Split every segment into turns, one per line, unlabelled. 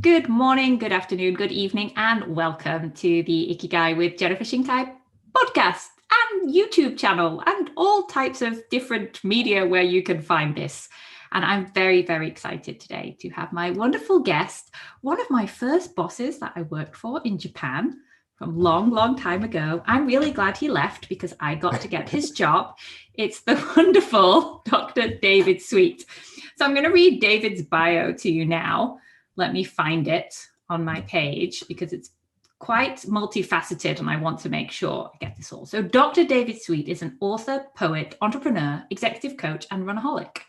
Good morning, good afternoon, good evening, and welcome to the Ikigai with Jennifer Shinkai podcast and YouTube channel and all types of different media where you can find this. And I'm very, very excited today to have my wonderful guest, one of my first bosses that I worked for in Japan from long time ago. I'm really glad he left because I got to get his job. It's the wonderful Dr. David Sweet. So I'm going to read David's bio to you now. Let me find it on my page because it's quite multifaceted and I want to make sure I get this all. So Dr. David Sweet is an author, poet, entrepreneur, executive coach, and runaholic.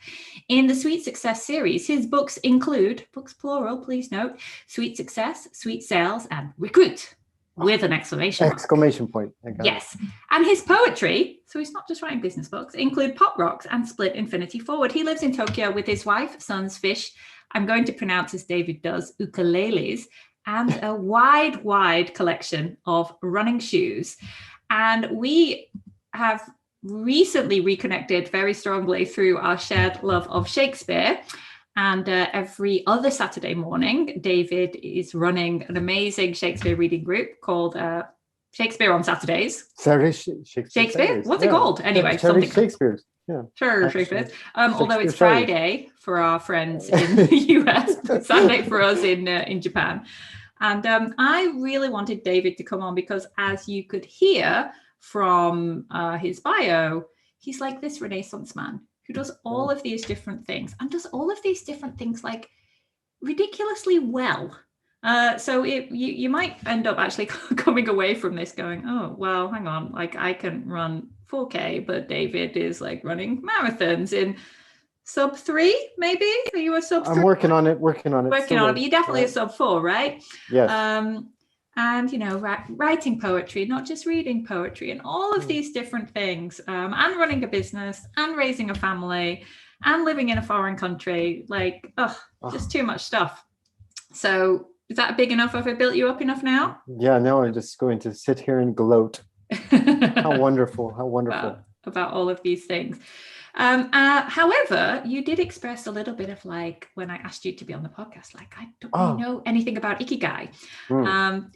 In the Sweet Success series, his books include, books plural, please note, Sweet Success, Sweet Sales, and Recruit with an exclamation mark.
Exclamation point.
Yes. And his poetry, so he's not just writing business books, include Pop Rocks and Split Infinity Forward. He lives in Tokyo with his wife, sons, fish, I'm going to pronounce as David does, ukuleles, and a wide collection of running shoes. And we have recently reconnected very strongly through our shared love of Shakespeare. And every other Saturday morning, David is running an amazing Shakespeare reading group called Shakespeare on Saturdays. Shakespeare? What's it called? Anyway, something.
Shakespeare's. Yeah.
Sure, Shakespeare. Although it's Friday for our friends in the US, Saturday for us in Japan. And I really wanted David to come on because, as you could hear from his bio, he's like this Renaissance man who does all of these different things and does all of these different things like ridiculously well. So you might end up actually coming away from this going, oh, well, hang on, like I can run 4K, but David is like running marathons in sub 3, maybe? Are you a sub 3?
I'm working on it.
But you're definitely a sub 4, right?
Yes.
And, you know, writing poetry, not just reading poetry and all of these different things, and running a business and raising a family and living in a foreign country, like, just too much stuff. So is that big enough? Have I built you up enough now?
Yeah, no, I'm just going to sit here and gloat. How wonderful.
About all of these things. However, you did express a little bit of like, when I asked you to be on the podcast, like, I don't really know anything about Ikigai.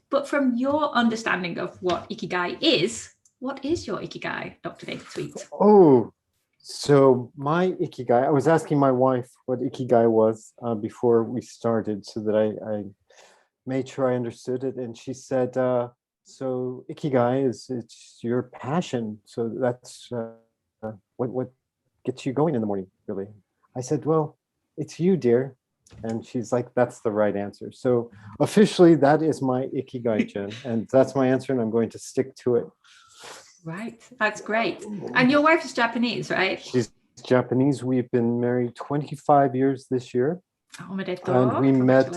But from your understanding of what Ikigai is, what is your Ikigai, Dr. David Sweet?
Oh, so my Ikigai, I was asking my wife what Ikigai was before we started so that I made sure I understood it. And she said, so Ikigai it's your passion. So that's what gets you going in the morning, really. I said, well, it's you, dear. And she's like, that's the right answer. So officially, that is my Ikigai, Jen. And that's my answer, and I'm going to stick to it.
Right. That's great. And your wife is Japanese, right?
She's Japanese. We've been married 25 years this year. And we met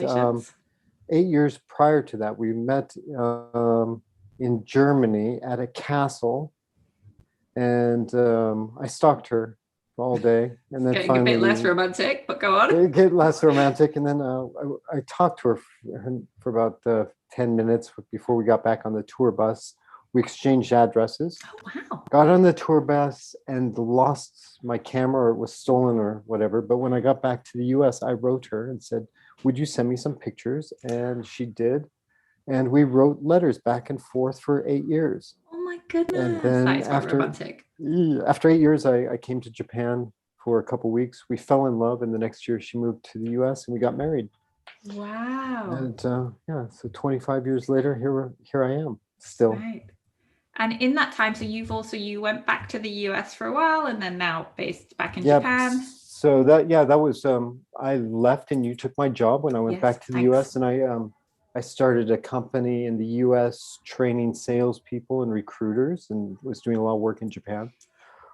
8 years prior to that. We met in Germany at a castle. And I stalked her all day, and then
getting
finally
a bit less romantic, but go on.
Get less romantic, and then I talked to her for about 10 minutes before we got back on the tour bus. We exchanged addresses.
Oh wow!
Got on the tour bus and lost my camera, or it was stolen or whatever. But when I got back to the U.S., I wrote her and said, "Would you send me some pictures?" And she did, and we wrote letters back and forth for 8 years.
My goodness,
and then
that is romantic.
After 8 years, I came to Japan for a couple of weeks. We fell in love, and the next year she moved to the U.S. and we got married.
Wow!
And so 25 years later, here I am still.
Right. And in that time, so you went back to the U.S. for a while, and then now based back in Japan.
So that was I left, and you took my job when I went back to the U.S. and I started a company in the U.S. training salespeople and recruiters, and was doing a lot of work in Japan.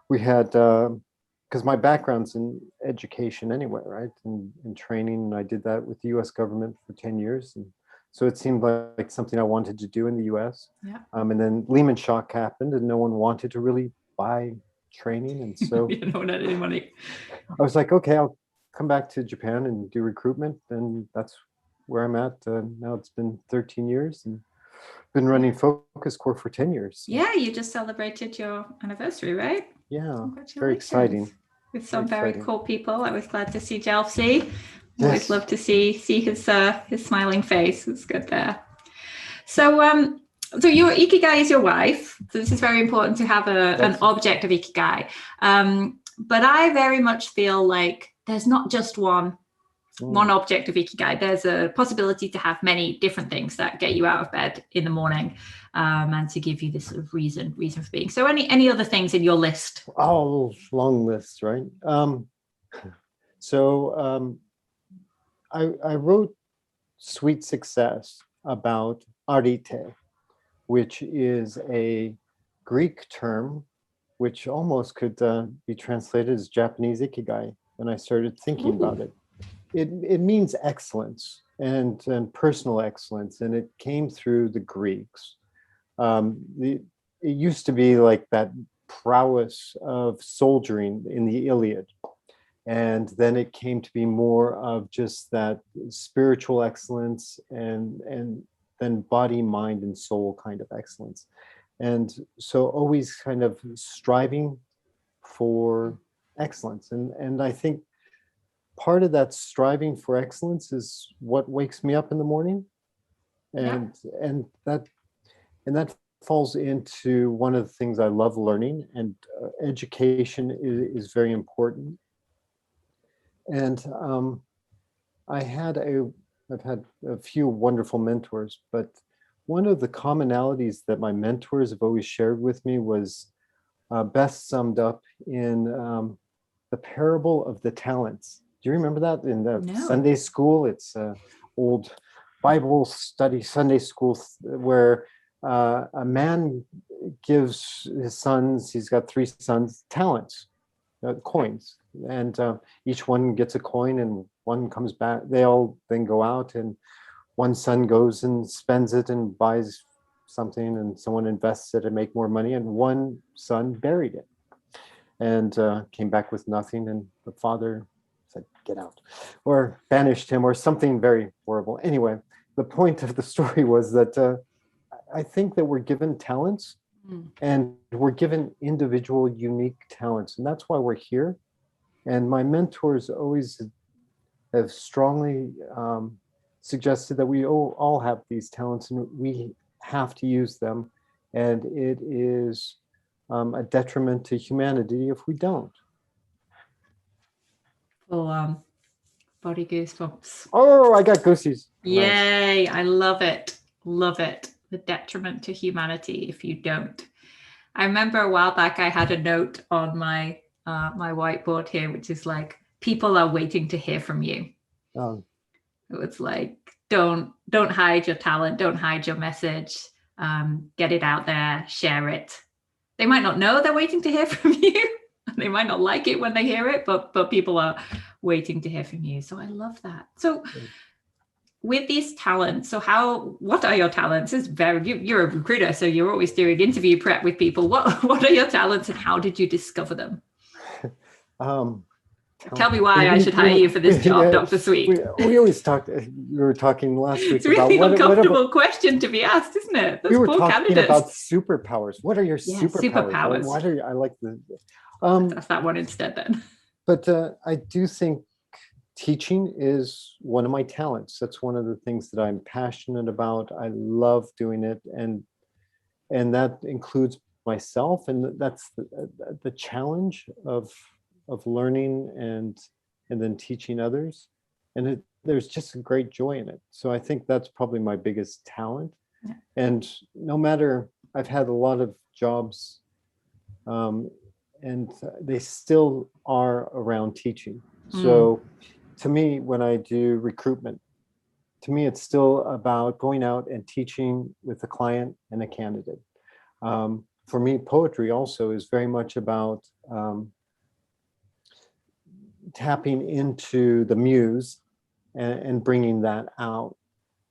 We had, because my background's in education anyway, right? In training, and I did that with the U.S. government for 10 years. And so it seemed like something I wanted to do in the U.S.
Yeah.
And then Lehman shock happened, and no one wanted to really buy training. And so
no one had any money.
I was like, okay, I'll come back to Japan and do recruitment. And that's where I'm at now. It's been 13 years and been running Focus Core for 10 years.
Yeah, you just celebrated your anniversary, right?
Yeah, very exciting.
With some very cool people. I was glad to see Chelsea Always love to see his smiling face. It's good there. So so your Ikigai is your wife. So this is very important to have an object of Ikigai. But I very much feel like there's not just one object of Ikigai. There's a possibility to have many different things that get you out of bed in the morning, and to give you this sort of reason for being. So any other things in your list?
Oh, long list, right? I wrote Sweet Success about arete, which is a Greek term, which almost could be translated as Japanese Ikigai when I started thinking about it. It means excellence and personal excellence, and it came through the Greeks. It used to be like that prowess of soldiering in the Iliad, and then it came to be more of just that spiritual excellence and then body, mind, and soul kind of excellence. And so always kind of striving for excellence. And I think part of that striving for excellence is what wakes me up in the morning. And that falls into one of the things I love learning, and education is very important. And I've had a few wonderful mentors, but one of the commonalities that my mentors have always shared with me was best summed up in the parable of the talents. Do you remember that in the Sunday school? It's old Bible study Sunday school where a man gives his sons, he's got 3 sons, talents, coins, and each one gets a coin and one comes back. They all then go out, and one son goes and spends it and buys something, and someone invests it and make more money, and one son buried it and came back with nothing, and the father said, "Get out," or banished him, or something very horrible. Anyway, the point of the story was that I think that we're given talents, and we're given individual unique talents, and that's why we're here. And my mentors always have strongly suggested that we all have these talents, and we have to use them, and it is a detriment to humanity if we don't.
Full body goosebumps.
Oh, I got goosies.
Yay, nice. I love it. Love it. The detriment to humanity if you don't. I remember a while back I had a note on my my whiteboard here, which is like, people are waiting to hear from you. It was like, don't hide your talent, don't hide your message, get it out there, share it. They might not know they're waiting to hear from you. They might not like it when they hear it, but people are waiting to hear from you. So I love that. So with these talents, so what are your talents? You're a recruiter, so you're always doing interview prep with people. What are your talents, and how did you discover them? Tell me why I should hire you for this job, Dr. Sweet.
We always talked. We were talking last week.
It's a really uncomfortable question to be asked, isn't it?
We were talking about superpowers. What are your superpowers?
What
are I like the.
That's that one instead then.
But I do think teaching is one of my talents. That's one of the things that I'm passionate about. I love doing it, and that includes myself, and that's the challenge of learning and then teaching others, and there's just a great joy in it. So I think that's probably my biggest talent. Yeah. And no matter, I've had a lot of jobs, and they still are around teaching. So to me, when I do recruitment, to me, it's still about going out and teaching with a client and a candidate. For me, poetry also is very much about tapping into the muse and bringing that out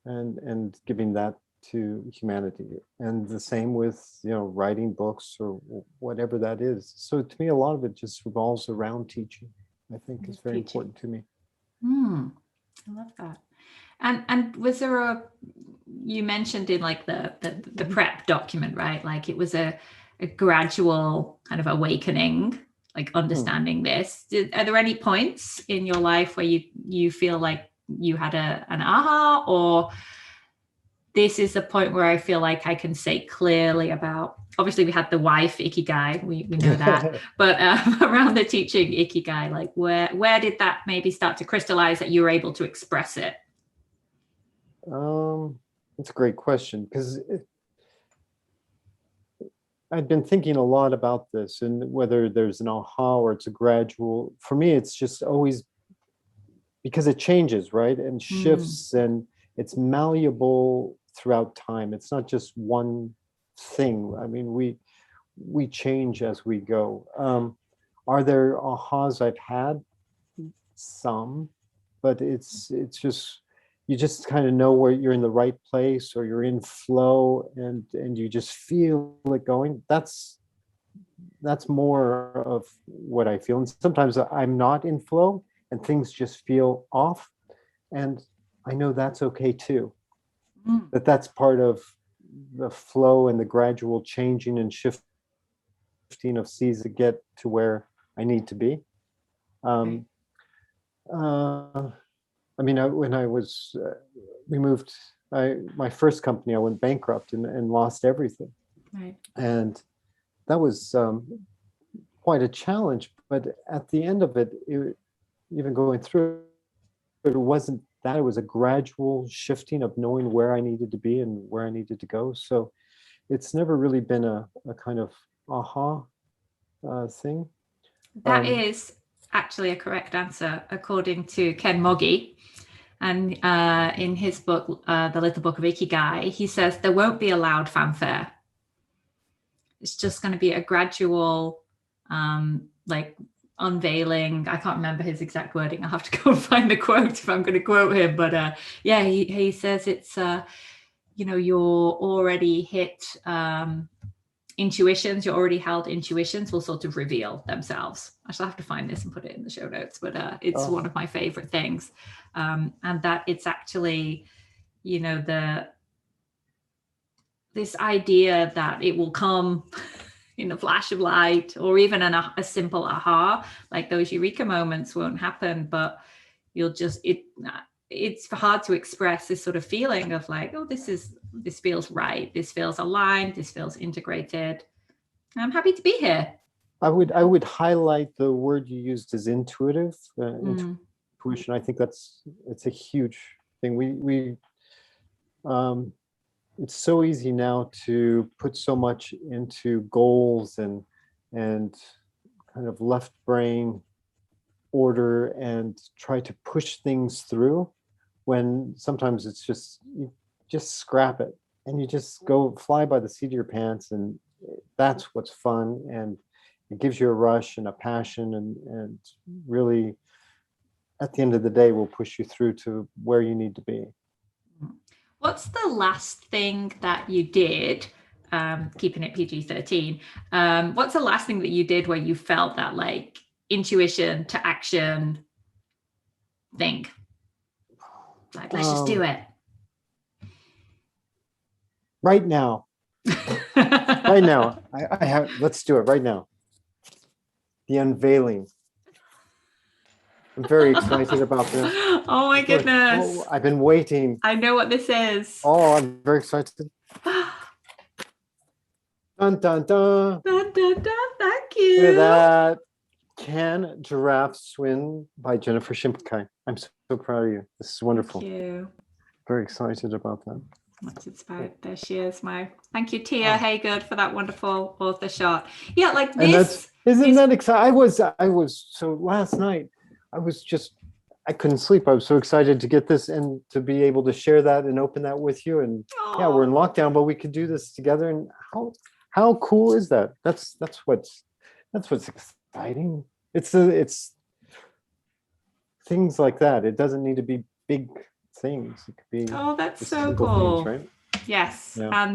and giving that to humanity. And the same with, writing books or whatever that is. So to me, a lot of it just revolves around teaching. I think is very important to me.
I love that. And was there you mentioned in like the prep document, right? Like it was a gradual kind of awakening like understanding this. Are there any points in your life where you feel like you had an aha, or this is the point where I feel like I can say clearly about, obviously we had the wife Ikigai, we know that, but around the teaching Ikigai, like where did that maybe start to crystallize that you were able to express it?
That's a great question, because I've been thinking a lot about this, and whether there's an aha or it's a gradual. For me, it's just always, because it changes, right? And shifts, and it's malleable throughout time. It's not just one thing. I mean, we change as we go. Are there ahas I've had? Some, but it's just, you just kind of know where you're in the right place, or you're in flow, and you just feel it going. That's more of what I feel. And sometimes I'm not in flow and things just feel off, and I know that's okay too. That's part of the flow and the gradual changing and shifting of seas to get to where I need to be. I mean, when I was, we moved, my first company, I went bankrupt and lost everything.
Right.
And that was quite a challenge. But at the end of it, even going through it, wasn't that, it was a gradual shifting of knowing where I needed to be and where I needed to go. So it's never really been a kind of aha thing.
That is actually a correct answer, according to Ken Moggy. And in his book, The Little Book of Ikigai, he says there won't be a loud fanfare. It's just going to be a gradual, like unveiling. I can't remember his exact wording. I'll have to go and find the quote if I'm going to quote him. But yeah, he says it's, you're already hit intuitions, your already held intuitions will sort of reveal themselves. I shall have to find this and put it in the show notes, but it's one of my favorite things. And that it's actually, this idea that it will come in a flash of light, or even a simple aha, like those eureka moments won't happen, but you'll just, it's hard to express this sort of feeling of like, oh, this feels right. This feels aligned. This feels integrated. I'm happy to be here.
I would highlight the word you used as intuitive. Intuition. I think it's a huge thing. We it's so easy now to put so much into goals and kind of left brain order and try to push things through, when sometimes it's just, you just scrap it and you just go fly by the seat of your pants, and that's what's fun, and it gives you a rush and a passion, and really at the end of the day will push you through to where you need to be.
What's the last thing that you did, keeping it PG-13, what's the last thing that you did where you felt that like intuition to action thing? Like, let's just do it.
Right now. Right now. I have, let's do it right now. The unveiling. I'm very excited about this.
Oh my goodness.
Oh, I've been waiting.
I know what this is.
Oh, I'm very excited. Dun, dun, dun.
Dun, dun, dun. Thank you.
Look at that. Can Giraffes Swim by Jennifer Shinkai. I'm so proud of you. This is wonderful.
Thank you.
Very excited about that.
What's it about? There she is. Thank you, Tia Haygood, for that wonderful author shot. Yeah, like this.
Isn't that exciting? I was so last night. I couldn't sleep. I was so excited to get this and to be able to share that and open that with you. And yeah, we're in lockdown, but we could do this together. And how cool is that? That's what's exciting. It's things like that. It doesn't need to be big things. It could be
that's so cool.
Things, right?
Yes. Yeah.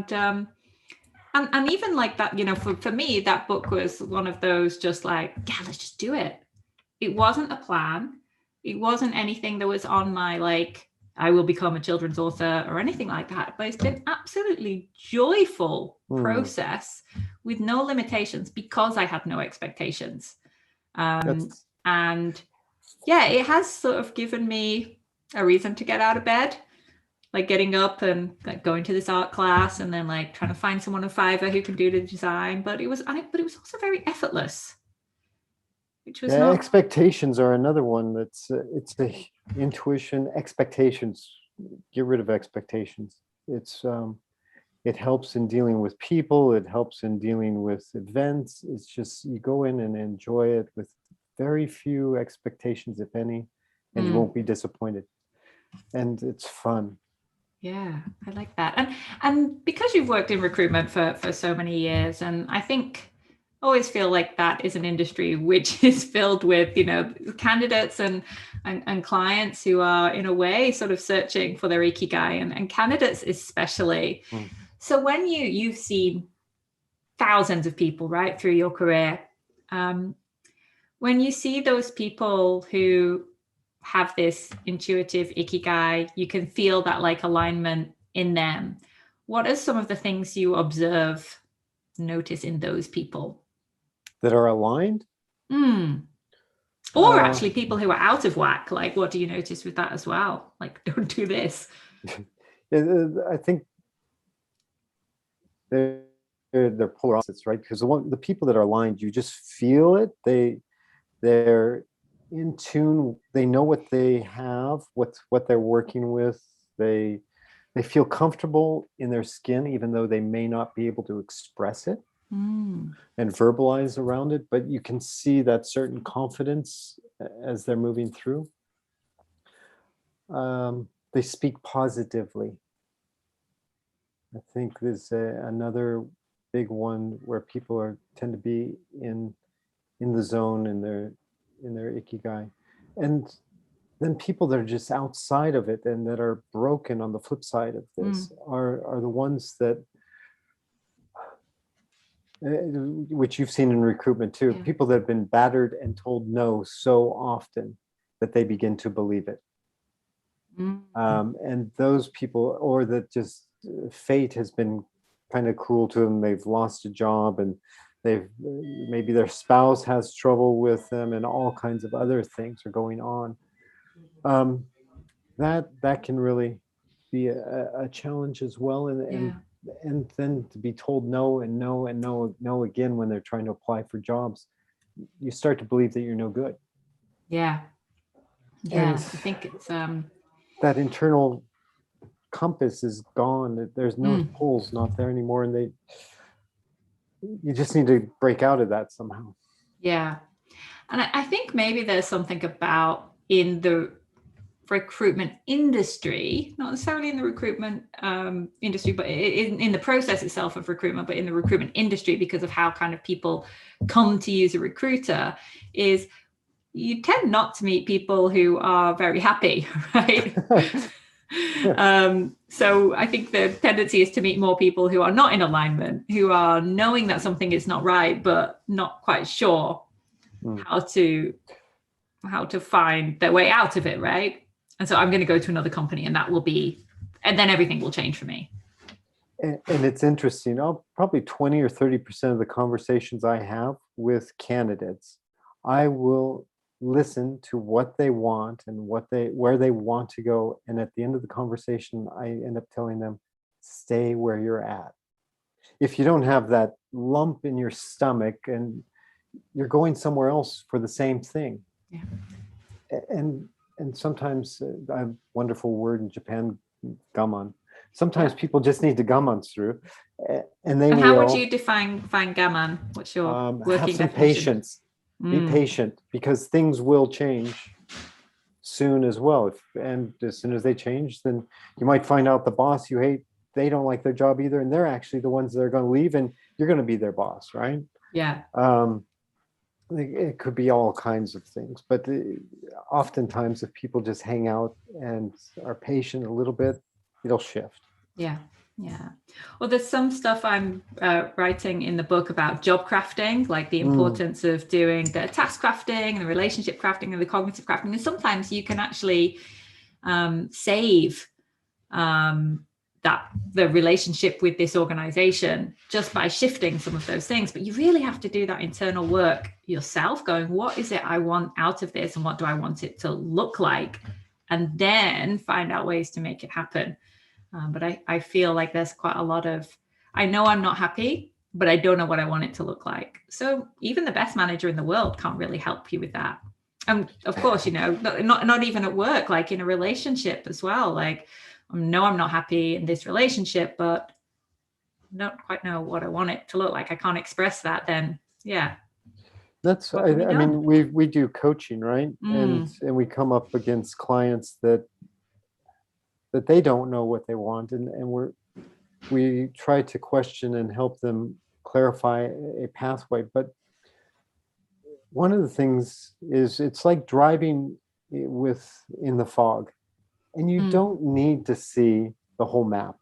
And even like that, for me, that book was one of those just like, yeah, let's just do it. It wasn't a plan. It wasn't anything that was on my like, I will become a children's author or anything like that. But it's been absolutely joyful process with no limitations, because I had no expectations. And yeah, it has sort of given me a reason to get out of bed, like getting up and like going to this art class and then like trying to find someone on Fiverr who can do the design. But it was also very effortless, which was not.
Expectations are another one that's it's the intuition. Expectations, get rid of expectations. It helps in dealing with people. It helps in dealing with events. It's just you go in and enjoy it with very few expectations, if any, and you won't be disappointed. And it's fun.
Yeah, I like that. And because you've worked in recruitment for so many years, and I think I always feel like that is an industry which is filled with, you know, candidates and clients who are in a way sort of searching for their ikigai, and candidates especially. So when you've seen thousands of people right through your career, when you see those people who have this intuitive ikigai, you can feel that like alignment in them. What are some of the things you observe, notice in those people
that are aligned?
Or actually people who are out of whack? Like, what do you notice with that as well? Like, don't do this.
I think they're polar opposites, right? Because the people that are aligned, you just feel it. They're in tune. They know what they have, what they're working with. They feel comfortable in their skin, even though they may not be able to express it and verbalize around it. But you can see that certain confidence as they're moving through. They speak positively. I think there's another big one where people tend to be in the zone in their ikigai, and then people that are just outside of it and that are broken on the flip side of this are the ones that which you've seen in recruitment too. People that have been battered and told no so often that they begin to believe it. And those people, or that just fate has been kind of cruel to them. They've lost a job and maybe their spouse has trouble with them and all kinds of other things are going on. That can really be a challenge as well. And then to be told no and no and no again when they're trying to apply for jobs, you start to believe that you're no good.
Yeah.
And
I think it's
that internal compass is gone. There's no poles not there anymore, and you just need to break out of that somehow.
Yeah. And I think maybe there's something about in the recruitment industry, not necessarily in the recruitment industry, but in the process itself of recruitment, but in the recruitment industry, because of how kind of people come to use a recruiter, is you tend not to meet people who are very happy, right? So I think the tendency is to meet more people who are not in alignment, who are knowing that something is not right, but not quite sure how to find their way out of it, right? And so I'm going to go to another company, and then everything will change for me.
And it's interesting. Probably 20 or 30% of the conversations I have with candidates, I will listen to what they want and where they want to go. And at the end of the conversation, I end up telling them, stay where you're at. If you don't have that lump in your stomach and you're going somewhere else for the same thing.
Yeah.
And sometimes I have a wonderful word in Japan, gammon. Sometimes people just need to gammon through, and
how would you define gammon? What's your working
have some
definition?
Patience. Be patient, because things will change soon as well. And as soon as they change, then you might find out the boss you hate, they don't like their job either, and they're actually the ones that are going to leave, and you're going to be their boss, right?
Yeah.
It could be all kinds of things, but oftentimes if people just hang out and are patient a little bit, it'll shift.
Yeah. Well, there's some stuff I'm writing in the book about job crafting, like the importance of doing the task crafting and the relationship crafting and the cognitive crafting. And sometimes you can actually save the relationship with this organization just by shifting some of those things. But you really have to do that internal work yourself, going, what is it I want out of this, and what do I want it to look like, and then find out ways to make it happen. But I feel like there's quite a lot of, I know I'm not happy, but I don't know what I want it to look like. So even the best manager in the world can't really help you with that. And of course, not even at work, like in a relationship as well. Like, I know I'm not happy in this relationship, but I don't quite know what I want it to look like. I can't express that. Then, yeah.
That's, I mean, we do coaching, right? And we come up against clients that they don't know what they want, and we try to question and help them clarify a pathway. But one of the things is, it's like driving in the fog, and you don't need to see the whole map.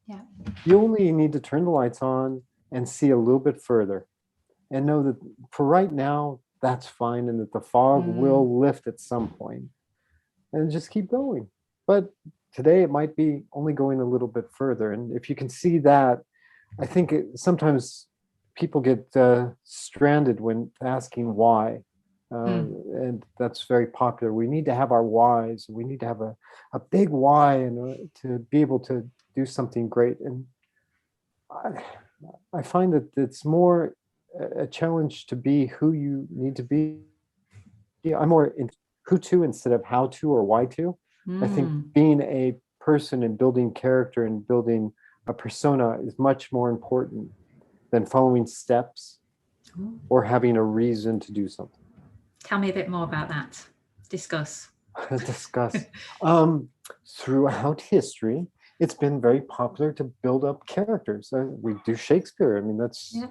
Yeah.
You only need to turn the lights on and see a little bit further, and know that for right now, that's fine, and that the fog will lift at some point, and just keep going. But today it might be only going a little bit further. And if you can see that, I think sometimes people get stranded when asking why. And that's very popular. We need to have our whys. We need to have a big why, and to be able to do something great. And I find that it's more a challenge to be who you need to be. I'm more in who to instead of how to or why to. I think being a person and building character and building a persona is much more important than following steps or having a reason to do something.
Tell me a bit more about that. Discuss.
Throughout history, it's been very popular to build up characters. We do Shakespeare. I mean,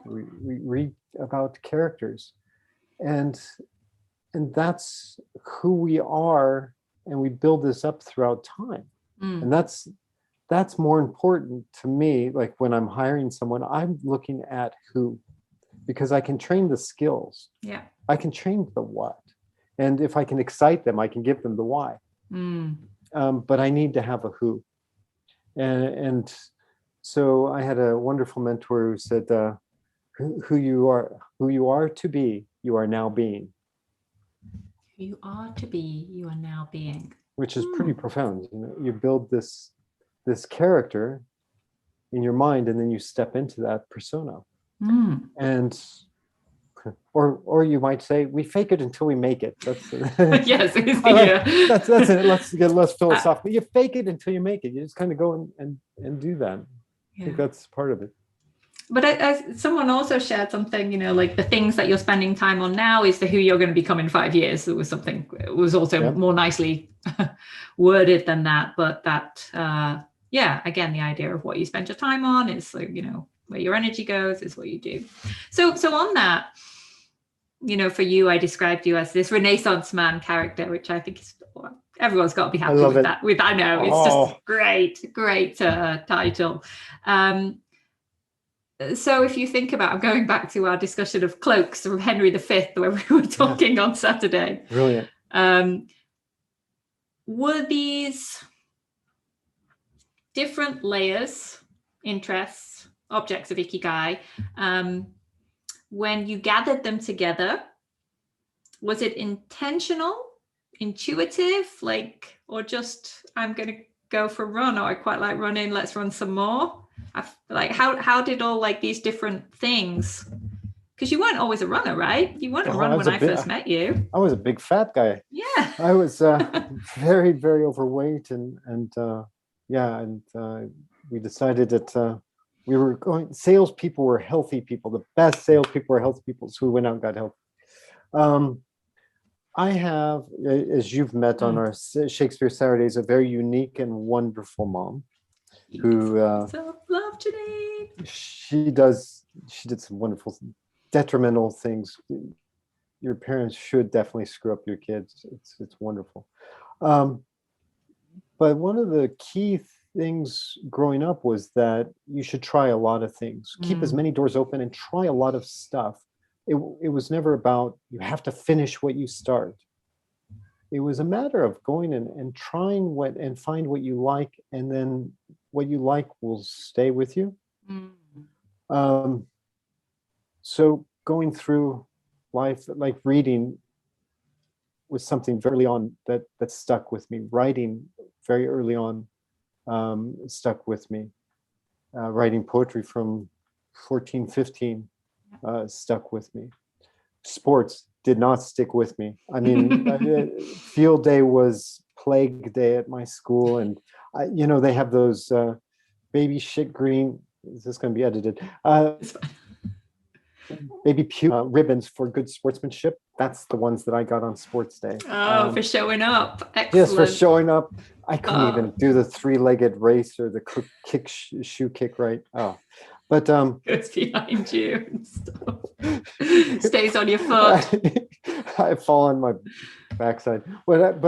we read about characters, and that's who we are, and we build this up throughout time. And that's more important to me. Like when I'm hiring someone, I'm looking at who, because I can train the skills.
Yeah.
I can train the what. And if I can excite them, I can give them the why. But I need to have a who. And so I had a wonderful mentor who said, who you are to be, you are now being.
You are to be, you are now being.
Which is pretty profound. You build this character in your mind, and then you step into that persona. And or you might say, we fake it until we make it. That's
yes.
That's it. Let's get less philosophical. You fake it until you make it. You just kind of go and do that. I think that's part of it.
But someone also shared something, like the things that you're spending time on now is the who you're going to become in 5 years. It was something, it was also more nicely worded than that. But that, again, the idea of what you spend your time on is, where your energy goes is what you do. So on that, for you, I described you as this Renaissance man character, which I think is, everyone's got to be happy with that. I know, it's just great title. So if you think about, I'm going back to our discussion of cloaks from Henry V, where we were talking on Saturday.
Brilliant.
Were these different layers, interests, objects of Ikigai, when you gathered them together, was it intentional, intuitive, or just, I'm going to go for a run, or I quite like running, let's run some more? How did all these different things, because you weren't always a runner, right? You weren't a runner when I first met you.
I was a big fat guy.
Yeah.
I was very, very overweight, and we decided that we were going, salespeople were healthy people. The best salespeople were healthy people. So we went out and got healthy. I have, as you've met on our Shakespeare Saturdays, a very unique and wonderful mom who
self-love today.
She did some wonderful, detrimental things. Your parents should definitely screw up your kids. It's wonderful. But one of the key things growing up was that you should try a lot of things. Keep as many doors open and try a lot of stuff. It was never about you have to finish what you start. It was a matter of going and trying and find what you like, and then what you like will stay with you.
Mm.
So going through life, like reading was something very early on that stuck with me. Writing very early on stuck with me. Writing poetry from 14, 15 stuck with me. Sports did not stick with me. I mean, field day was plague day at my school, and they have those baby shit green. Is this going to be edited? Baby ribbons for good sportsmanship. That's the ones that I got on sports day.
Oh, for showing up. Excellent.
Yes, for showing up. I couldn't even do the three-legged race or the shoe kick right. Oh, but
goes behind you and stuff. Stays on your foot.
I fall on my backside. But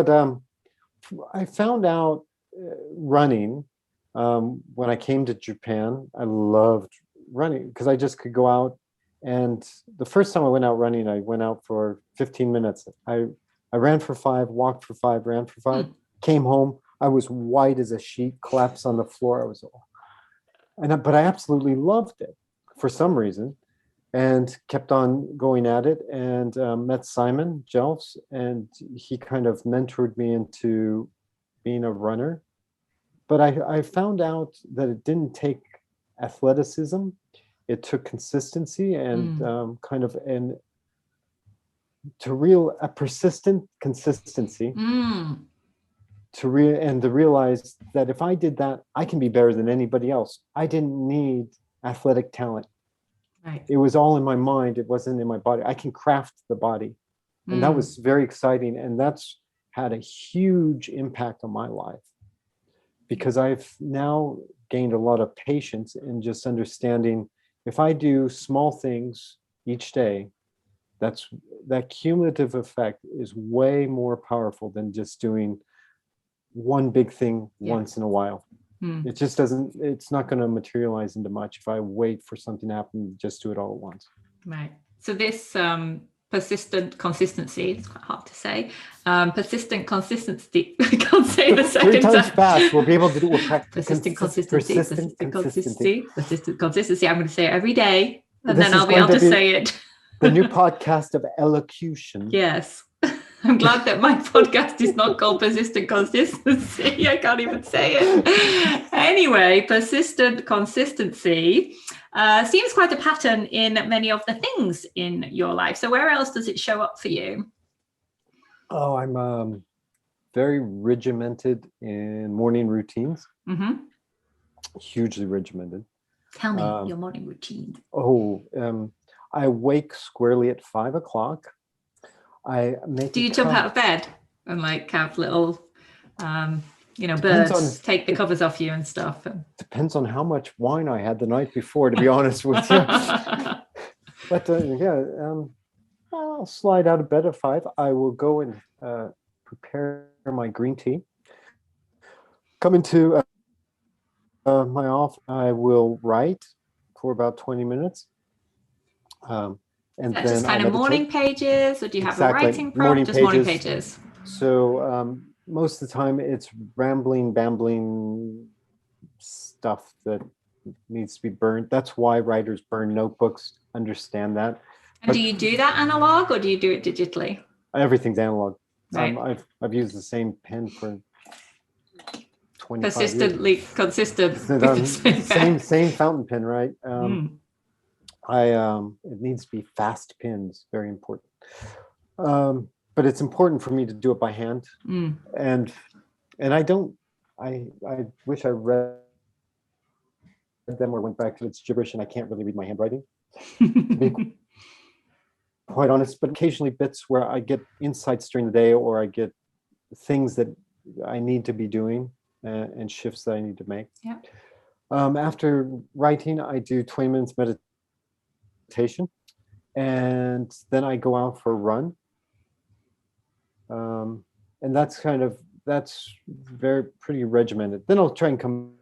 I found out running when I came to Japan. I loved running because I just could go out. And the first time I went out running, I went out for 15 minutes. I ran for 5, walked for 5, ran for 5, came home. I was white as a sheet, collapsed on the floor. But I absolutely loved it for some reason, and kept on going at it. And met Simon Jelfs, and he kind of mentored me into being a runner. But I found out that it didn't take athleticism. It took consistency and kind of a persistent consistency to realize that if I did that, I can be better than anybody else. I didn't need athletic talent.
Right.
It was all in my mind. It wasn't in my body. I can craft the body. And that was very exciting. And that's had a huge impact on my life, because I've now gained a lot of patience in just understanding if I do small things each day, that cumulative effect is way more powerful than just doing one big thing once in a while. It just it's not going to materialize into much if I wait for something to happen and just do it all at once.
Right. So this persistent consistency, it's quite hard to say. Persistent consistency, I can't say the second
3 times
time.
fast, we'll be able to do it.
Persistent consistency. I'm going to say it every day, and then I'll be able to say it.
The new podcast of elocution.
Yes. I'm glad that my podcast is not called Persistent Consistency. I can't even say it. Anyway, persistent consistency seems quite a pattern in many of the things in your life. So where else does it show up for you?
Oh, I'm very regimented in morning routines. Mm-hmm. Hugely regimented.
Tell me your morning routine.
I wake squarely at 5 o'clock. Do
you jump out of bed and like have little, birds take the covers off you and stuff?
Depends on how much wine I had the night before, to be honest with you. But I'll slide out of bed at 5. I will go and prepare my green tea. Come into my office. I will write for about 20 minutes. And then
just kind of morning pages, or do you have a writing prompt? Morning pages.
So most of the time it's rambling, bambling stuff that needs to be burned. That's why writers burn notebooks. Understand that.
And do you do that analog, or do you do it digitally?
Everything's analog.
Right.
I've used the same pen for 25
persistently
years.
Consistent.
Same fountain pen, right? It needs to be fast pins, very important. But it's important for me to do it by hand. And I wish I read them or went back to its gibberish, and I can't really read my handwriting, to be quite honest. But occasionally bits where I get insights during the day, or I get things that I need to be doing and shifts that I need to make.
Yeah.
After writing, I do 20 minutes meditation, and then I go out for a run. And that's pretty regimented. Then I'll try and come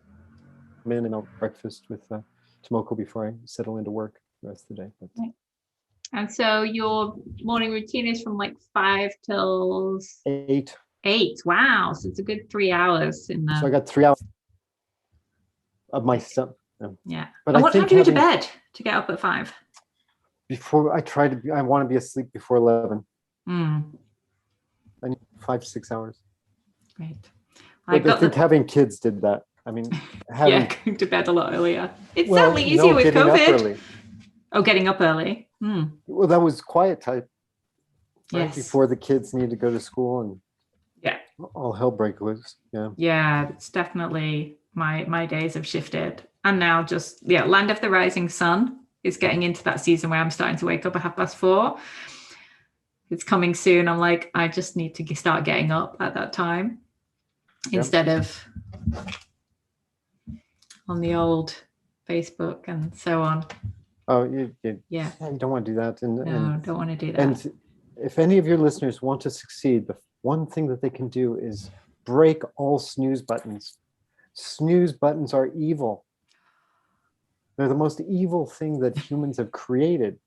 in and I'll breakfast with Tomoko before I settle into work the rest of the day.
Right. And so your morning routine is from like 5 till
8.
8. Wow. So it's a good 3 hours in there.
So I got 3 hours. of myself.
Yeah.
But
And
I
what time
think
do you go to
having,
bed to get up at 5?
before I want to be asleep before 11.
Mm,
I need 5-6 hours.
great.
But I think having kids did that. I mean, having
going to bed a lot earlier. It's
well,
certainly easier
no,
with
getting up
COVID.
early.
Oh, getting up early.
Well, that was quiet time, right
Yes.
before the kids need to go to school and
Yeah.
all hell break loose. Yeah.
Yeah, it's definitely my days have shifted. And now just Land of the Rising Sun is getting into that season where I'm starting to wake up at 4:30. It's coming soon. I'm like, I just need to start getting up at that time instead of on the old Facebook and so on.
Oh, you don't want to do that.
No, don't want to do that.
And if any of your listeners want to succeed, the one thing that they can do is break all snooze buttons. Snooze buttons are evil. They're the most evil thing that humans have created.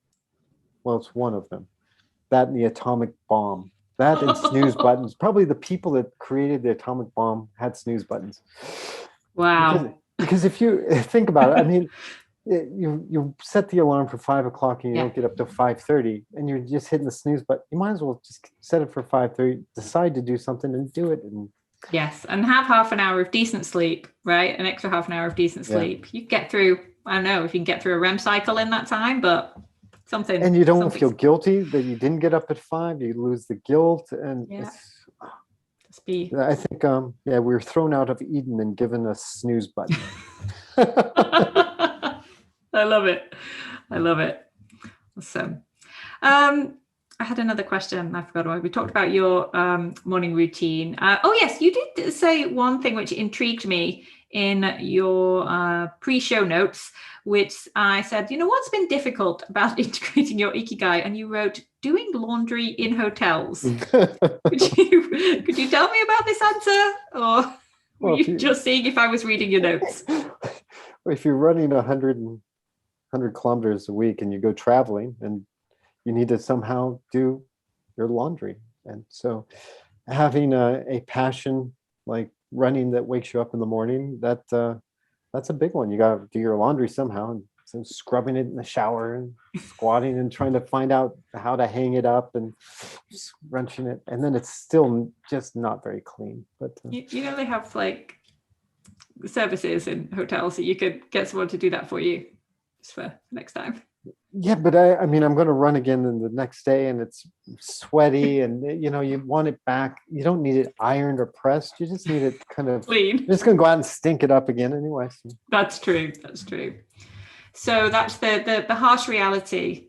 Well, it's one of them. That and the atomic bomb. That and snooze buttons. Probably the people that created the atomic bomb had snooze buttons.
Wow.
Because if you think about it, I mean, you set the alarm for 5 o'clock and you don't get up till 5:30 and you're just hitting the snooze button. You might as well just set it for 5:30, decide to do something and do it. And
yes, and have half an hour of decent sleep, right? An extra half an hour of decent sleep. You get through, I don't know if you can get through a REM cycle in that time, but something.
And you don't feel guilty that you didn't get up at 5. You lose the guilt. And I think, we were thrown out of Eden and given a snooze button.
I love it. Awesome. I had another question. I forgot why. We talked about your morning routine. Oh, yes, you did say one thing which intrigued me in your pre-show notes, which I said, what's been difficult about integrating your Ikigai? And you wrote, doing laundry in hotels. Could you tell me about this answer? Or were you just seeing if I was reading your notes?
If you're running 100 kilometers a week and you go traveling and you need to somehow do your laundry. And so having a passion like running that wakes you up in the morning, that's a big one. You got to do your laundry somehow. And so scrubbing it in the shower and squatting and trying to find out how to hang it up and wrenching it. And then it's still just not very clean. But
they have like services in hotels that you could get someone to do that for you just for next time.
Yeah, but I mean, I'm going to run again the next day and it's sweaty and, you want it back. You don't need it ironed or pressed. You just need it kind of
clean.
You're just going to go out and stink it up again anyway. So.
That's true. So that's the harsh reality.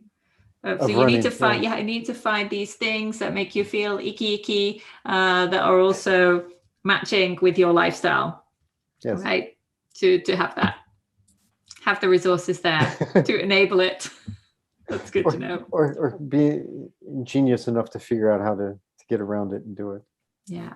So you running, need to find, you need to find these things that make you feel icky, that are also matching with your lifestyle.
Yes.
Right. To have the resources there to enable it. That's good to know.
Or be ingenious enough to figure out how to get around it and do it.
Yeah.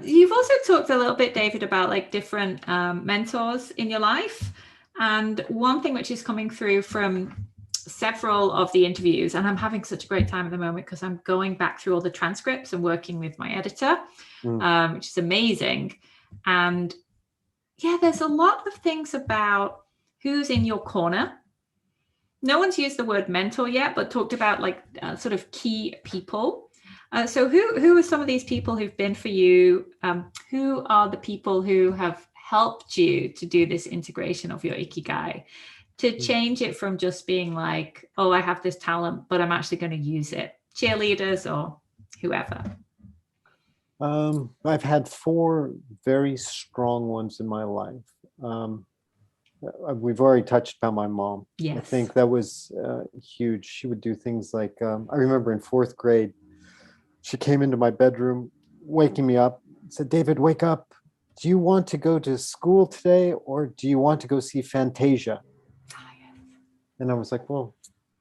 You've also talked a little bit, David, about like different mentors in your life. And one thing which is coming through from several of the interviews, and I'm having such a great time at the moment because I'm going back through all the transcripts and working with my editor, which is amazing. And there's a lot of things about who's in your corner. No one's used the word mentor yet, but talked about like sort of key people. So who are some of these people who've been for you? Who are the people who have helped you to do this integration of your Ikigai, to change it from just being like, oh, I have this talent, but I'm actually going to use it? Cheerleaders or whoever.
I've had 4 very strong ones in my life. We've already touched upon my mom.
Yes.
I think that was huge. She would do things like, I remember in 4th grade, she came into my bedroom, waking me up, said, David, wake up. Do you want to go to school today or do you want to go see Fantasia? And I was like, well,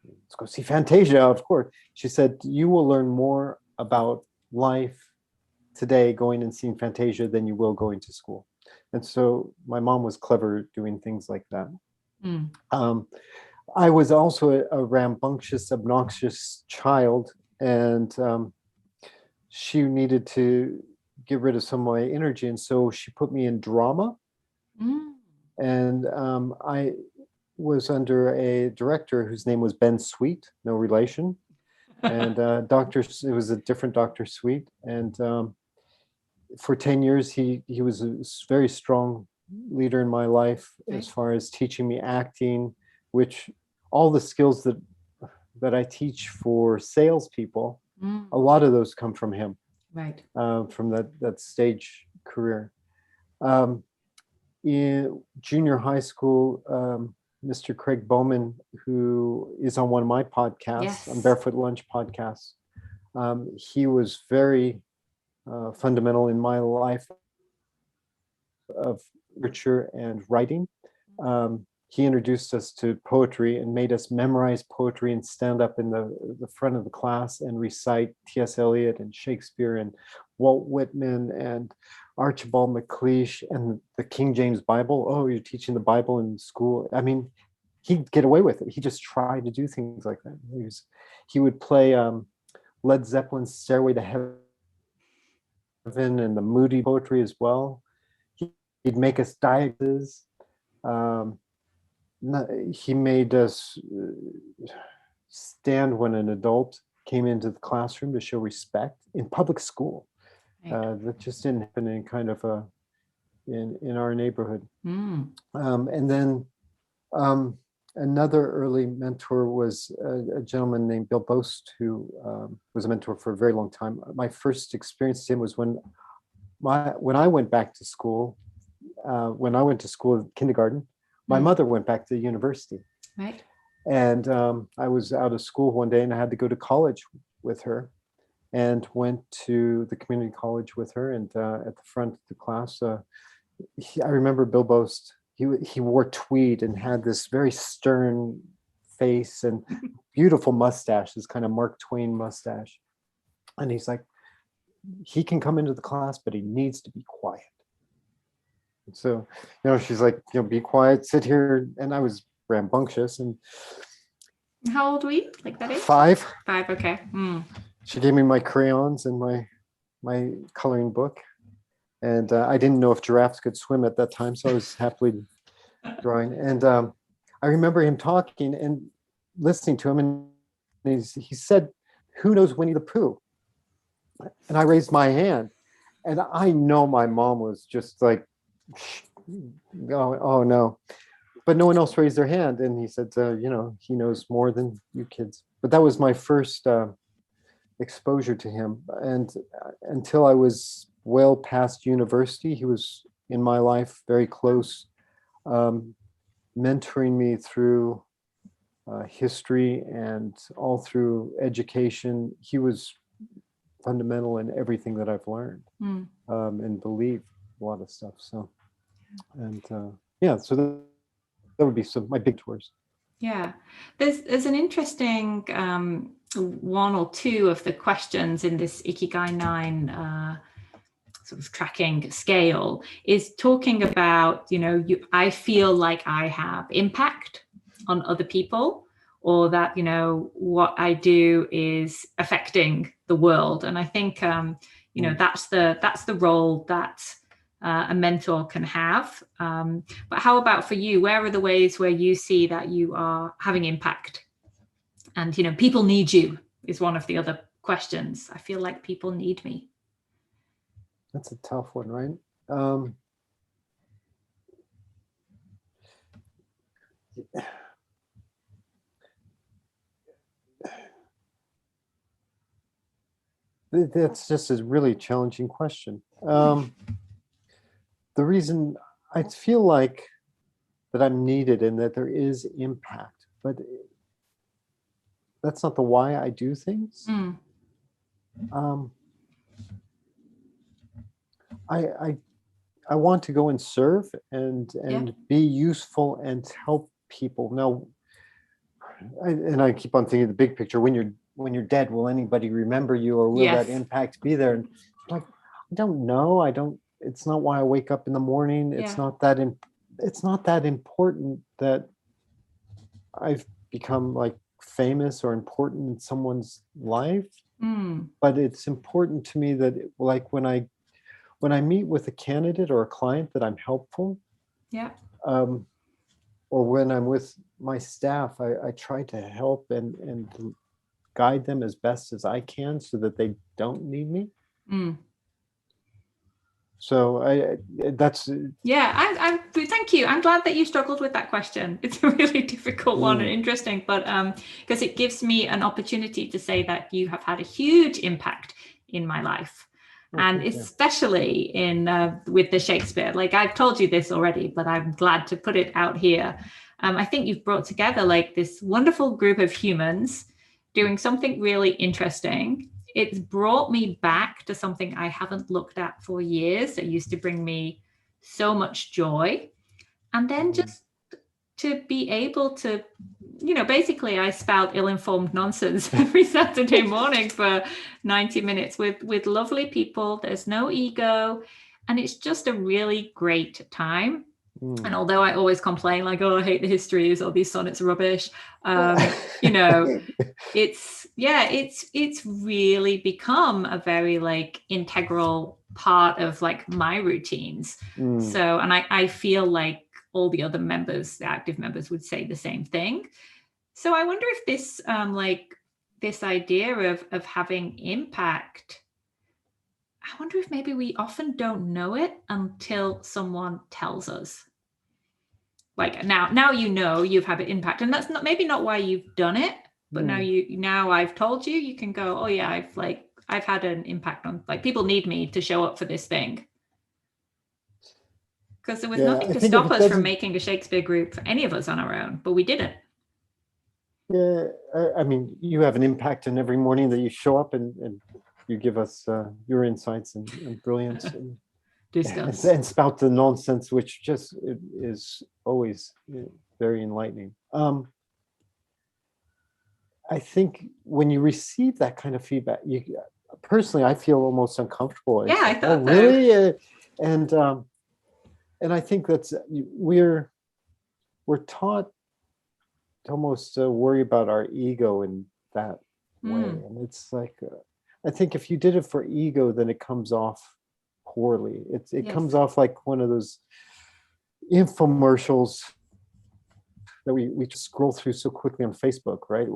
let's go see Fantasia, of course. She said, you will learn more about life today going and seeing Fantasia than you will going to school. And so my mom was clever doing things like that. I was also a rambunctious, obnoxious child, and she needed to get rid of some of my energy. And so she put me in drama. And I was under a director whose name was Ben Sweet, no relation. And it was a different Dr. Sweet. And for 10 years, he was a very strong leader in my life as far as teaching me acting, which all the skills that I teach for salespeople, a lot of those come from him, from that stage career. In junior high school, Mr. Craig Bowman, who is on one of my podcasts, on Barefoot Lunch podcast, he was very fundamental in my life of literature and writing. He introduced us to poetry and made us memorize poetry and stand up in the front of the class and recite T.S. Eliot and Shakespeare and Walt Whitman and Archibald MacLeish and the King James Bible. Oh, you're teaching the Bible in school. I mean, he'd get away with it. He just tried to do things like that. He would play Led Zeppelin's Stairway to Heaven and the Moody poetry as well. He'd make us diagrams. He made us stand when an adult came into the classroom to show respect in public school. That just didn't happen in kind of in our neighborhood. And then another early mentor was a gentleman named Bill Bost, who was a mentor for a very long time. My first experience with him was when I went back to school. When I went to school, kindergarten, my mother went back to university. And I was out of school one day and I had to go to college with her, and went to the community college with her. And at the front of the class, I remember Bill Bost. He wore tweed and had this very stern face and beautiful mustache, this kind of Mark Twain mustache. And he's like, he can come into the class, but he needs to be quiet. So, she's like, be quiet, sit here. And I was rambunctious. And
how old were you? Like that age?
5.
Okay.
She gave me my crayons and my coloring book. And I didn't know if giraffes could swim at that time, so I was happily drawing. And I remember him talking and listening to him. And he said, "Who knows Winnie the Pooh?" And I raised my hand. And I know my mom was just like, oh no. But no one else raised their hand. And he said, he knows more than you kids. But that was my first exposure to him. And until I was well past university, he was in my life very close, mentoring me through history and all through education. He was fundamental in everything that I've learned and believed a lot of stuff. So, and so that would be some my big tours.
Yeah, there's an interesting one or two of the questions in this Ikigai 9 sort of tracking scale is talking about, I feel like I have impact on other people, or that, what I do is affecting the world. And I think, that's the role that a mentor can have. But how about for you? Where are the ways where you see that you are having impact? And, people need you is one of the other questions. I feel like people need me.
That's a tough one, right? That's just a really challenging question. The reason I feel like that I'm needed and that there is impact, but that's not the why I do things. I want to go and serve and be useful and help people. Now, I keep on thinking the big picture. When you're dead, will anybody remember you, or will that impact be there? And like, I don't know. It's not why I wake up in the morning. It's not that important that I've become like famous or important in someone's life. But it's important to me that when I meet with a candidate or a client, that I'm helpful. or when I'm with my staff, I try to help and guide them as best as I can so that they don't need me. So that's
I thank you. I'm glad that you struggled with that question. It's a really difficult one and interesting, but because it gives me an opportunity to say that you have had a huge impact in my life. And especially in with the Shakespeare. Like, I've told you this already, but I'm glad to put it out here. I think you've brought together like this wonderful group of humans doing something really interesting. It's brought me back to something I haven't looked at for years that used to bring me so much joy. And then just to be able to, basically I spout ill-informed nonsense every Saturday morning for 90 minutes with lovely people. There's no ego. And it's just a really great time. And although I always complain like, oh, I hate the histories or these sonnets are rubbish, it's really become a very like integral part of like my routines. So, and I feel like all the other members, the active members, would say the same thing. So I wonder if this this idea of having impact, I wonder if maybe we often don't know it until someone tells us. Like now you've had an impact, and that's maybe not why you've done it, but now I've told you, you can go, oh yeah, I've had an impact on, like, people need me to show up for this thing. Because there was nothing to stop us from making a Shakespeare group for any of us on our own, but we didn't.
Yeah, I mean, you have an impact in every morning that you show up and you give us your insights and brilliance and spout the nonsense, which just is always very enlightening. I think when you receive that kind of feedback, personally, I feel almost uncomfortable.
Yeah, I thought
really, and I think that's we're taught to almost worry about our ego in that way, and it's like I think if you did it for ego, then it comes off poorly. It comes off like one of those infomercials that we just scroll through so quickly on Facebook, right?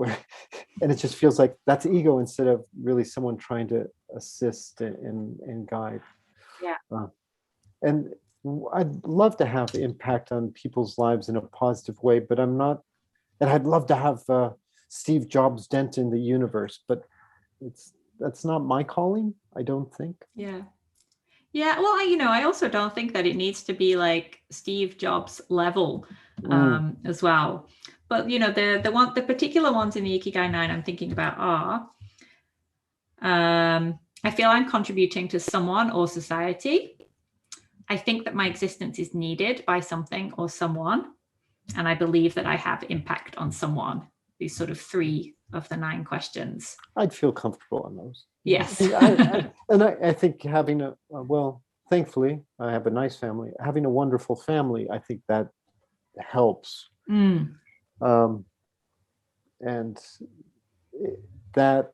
And it just feels like that's ego instead of really someone trying to assist and guide.
Yeah.
And I'd love to have impact on people's lives in a positive way, but I'm not. And I'd love to have Steve Jobs' dent in the universe, but that's not my calling, I don't think.
Yeah. Yeah, well, I also don't think that it needs to be like Steve Jobs level as well. But the particular ones in the Ikigai 9 I'm thinking about are I feel I'm contributing to someone or society. I think that my existence is needed by something or someone, and I believe that I have impact on someone. These sort of 3 of the 9 questions.
I'd feel comfortable on those.
Yes.
I think having thankfully, I have a nice family. Having a wonderful family, I think that helps. And that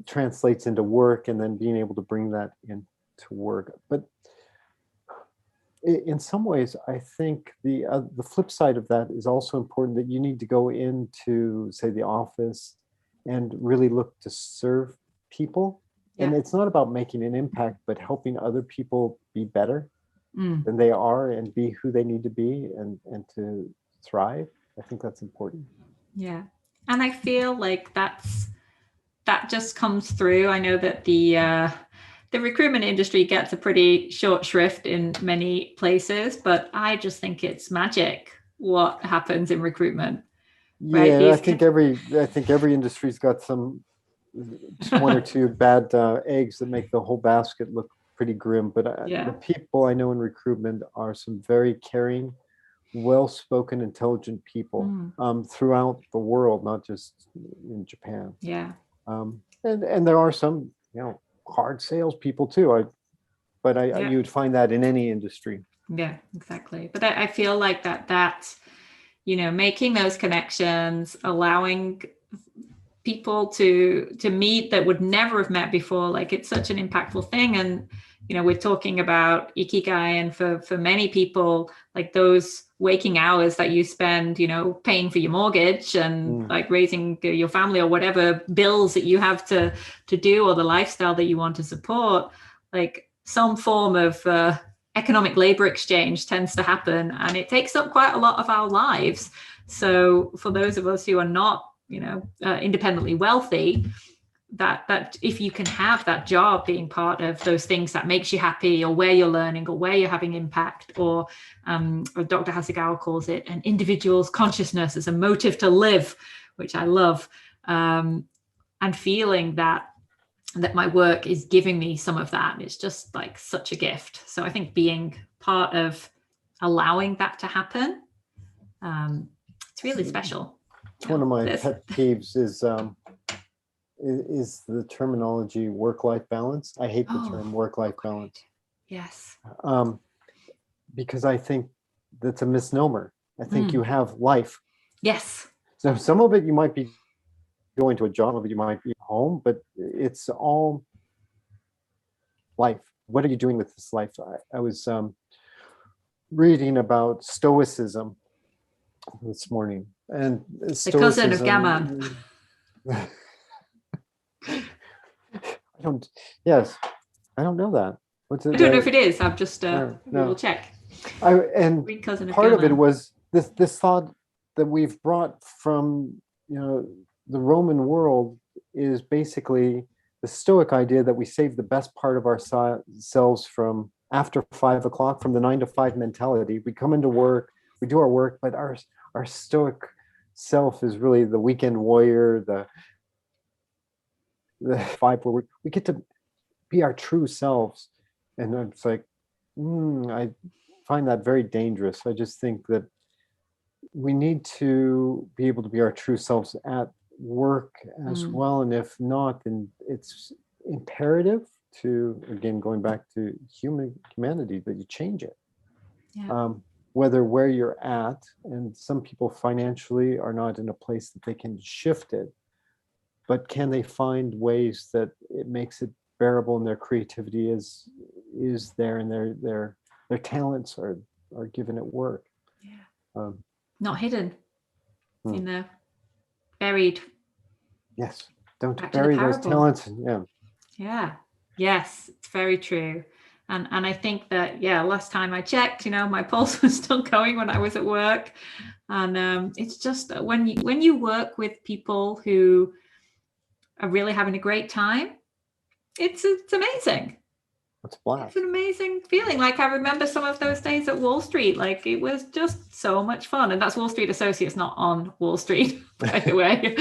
translates into work, and then being able to bring that into work. But in some ways, I think the flip side of that is also important, that you need to go into, say, the office and really look to serve people. Yeah. And it's not about making an impact, but helping other people be better than they are and be who they need to be and to thrive. I think that's important.
Yeah. And I feel like that just comes through. I know that the recruitment industry gets a pretty short shrift in many places, but I just think it's magic what happens in recruitment. Right?
Yeah, I think every industry's got some one or two bad eggs that make the whole basket look pretty grim. But the people I know in recruitment are some very caring, well-spoken, intelligent people throughout the world, not just in Japan.
Yeah.
And there are some, hard salespeople too. But you'd find that in any industry.
Yeah, exactly. But I feel like that's, making those connections, allowing people to meet that would never have met before, like, it's such an impactful thing. And we're talking about Ikigai, and for many people, like those waking hours that you spend, paying for your mortgage and like raising your family or whatever bills that you have to do, or the lifestyle that you want to support, like some form of economic labor exchange tends to happen, and it takes up quite a lot of our lives. So for those of us who are not, independently wealthy, that if you can have that job being part of those things that makes you happy, or where you're learning, or where you're having impact, or Dr. Hasegawa calls it an individual's consciousness as a motive to live, which I love, and feeling that my work is giving me some of that. It's just like such a gift. So I think being part of allowing that to happen, it's really special.
It's one of my pet peeves is the terminology work-life balance. I hate the term work-life balance.
Yes.
Because I think that's a misnomer. I think you have life.
Yes.
So some of it you might be going to a job, some of it you might be home, but it's all life. What are you doing with this life? I was reading about Stoicism this morning, and
the cousin of Gammon.
I don't know that. What's it?
I don't know if it is. I've just
no.
check.
And part of it was this thought that we've brought from the Roman world is basically the Stoic idea that we save the best part of ourselves from after 5 o'clock, from the 9 to 5 mentality. We come into work, we do our work, but our Stoic self is really the weekend warrior, the vibe where we get to be our true selves. And it's like, I find that very dangerous. I just think that we need to be able to be our true selves at work as well. And if not, then it's imperative to, again, going back to humanity, that you change it.
Yeah.
Whether where you're at, and some people financially are not in a place that they can shift it, but can they find ways that it makes it bearable, and their creativity is there, and their talents are given at work.
Yeah. Not hidden in the buried.
Yes. Don't bury those talents. Yeah.
Yeah. Yes, it's very true. And I think that, last time I checked, my pulse was still going when I was at work. And it's just when you work with people who are really having a great time, it's amazing.
It's blast.
It's an amazing feeling. Like, I remember some of those days at Wall Street. Like, it was just so much fun. And that's Wall Street Associates, not on Wall Street, by the way.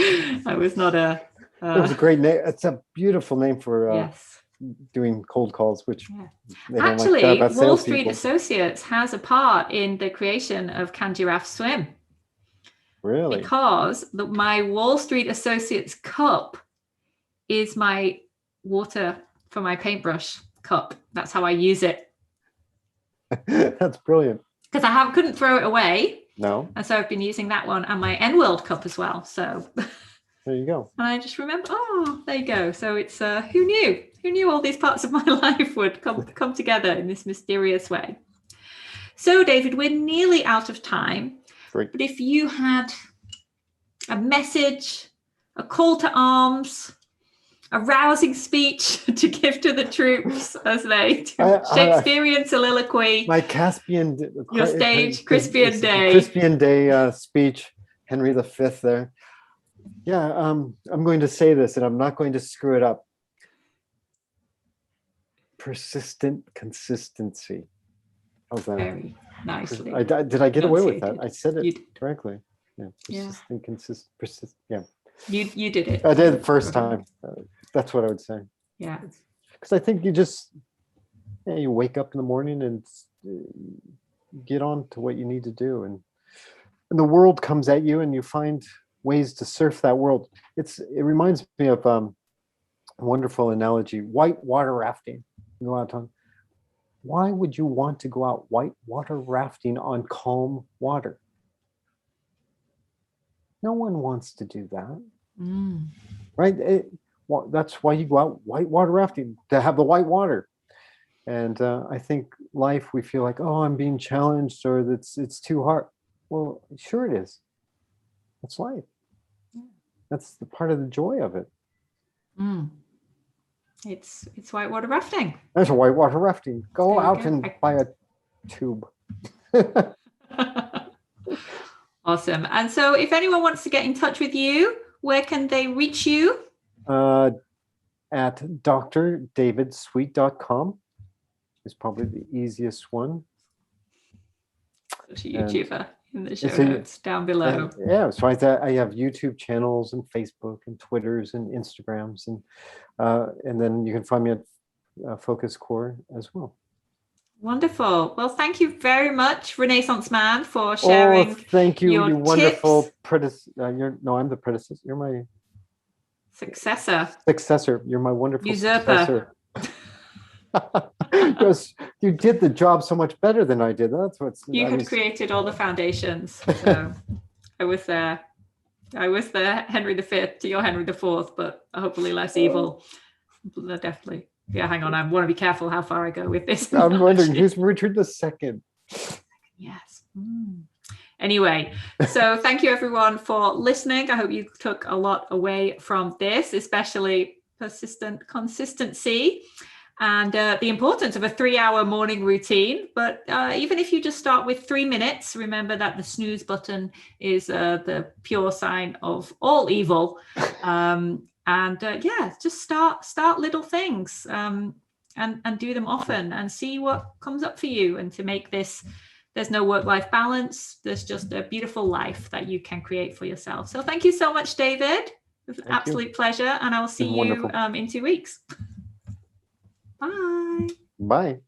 I was not a...
it was a great name. It's a beautiful name for
yes.
doing cold calls, which they don't
actually,
like that about
Wall Street
people.
Associates has a part in the creation of Can Giraffe Swim.
Really?
Because my Wall Street Associates cup is my water for my paintbrush cup. That's how I use it.
That's brilliant.
Because I couldn't throw it away.
No.
And so I've been using that one, and my N-World cup as well. So
there you go.
And I just remember, there you go. So it's who knew all these parts of my life would come together in this mysterious way. So David, we're nearly out of time.
Great.
But if you had a message, a call to arms, a rousing speech to give to the troops as they do Shakespearean soliloquy.
My Caspian,
your stage, Crispian Day.
Crispian Day speech, Henry V there. Yeah, I'm going to say this, and I'm not going to screw it up. Persistent consistency. How's that?
Very nicely.
Did I get away with that? I said it correctly. Yeah. Persistent, consistent. Yeah.
You did it.
I did it the first time. That's what I would say.
Yeah.
Because I think you wake up in the morning and get on to what you need to do, and the world comes at you, and you find ways to surf that world. It reminds me of a wonderful analogy: white water rafting. You go out on. Why would you want to go out white water rafting on calm water? No one wants to do that, right? That's why you go out white water rafting, to have the white water. And I think life, we feel like, oh, I'm being challenged, or it's too hard. Well, sure it is. That's life. That's the part of the joy of it.
It's whitewater rafting.
There's a whitewater rafting. Go
There you
out
go.
and buy a tube.
Awesome. And so if anyone wants to get in touch with you, where can they reach you?
At drdavidsweet.com is probably the easiest one.
Such a YouTuber in the show notes down below.
Yeah, so I have YouTube channels and Facebook and Twitters and Instagrams, and then you can find me at Focus Core as well.
Wonderful. Well, thank you very much, Renaissance Man, for sharing.
Thank you,
your
you wonderful
tips.
I'm the predecessor. You're my
Successor.
You're my wonderful
Usurper.
successor. Because you did the job so much better than I did. That's what's
you had created all the foundations. So I was there. I was the Henry V to your Henry IV, but hopefully less evil. Definitely. Yeah, hang on. I want to be careful how far I go with this.
I'm wondering who's Richard II.
Yes. Anyway, so thank you everyone for listening. I hope you took a lot away from this, especially persistent consistency and the importance of a 3-hour morning routine. But even if you just start with 3 minutes, remember that the snooze button is the pure sign of all evil. Just start little things and do them often and see what comes up for you. And to make this, there's no work-life balance. There's just a beautiful life that you can create for yourself. So thank you so much, David. It was an absolute pleasure. And I will see you in 2 weeks. Bye.
Bye.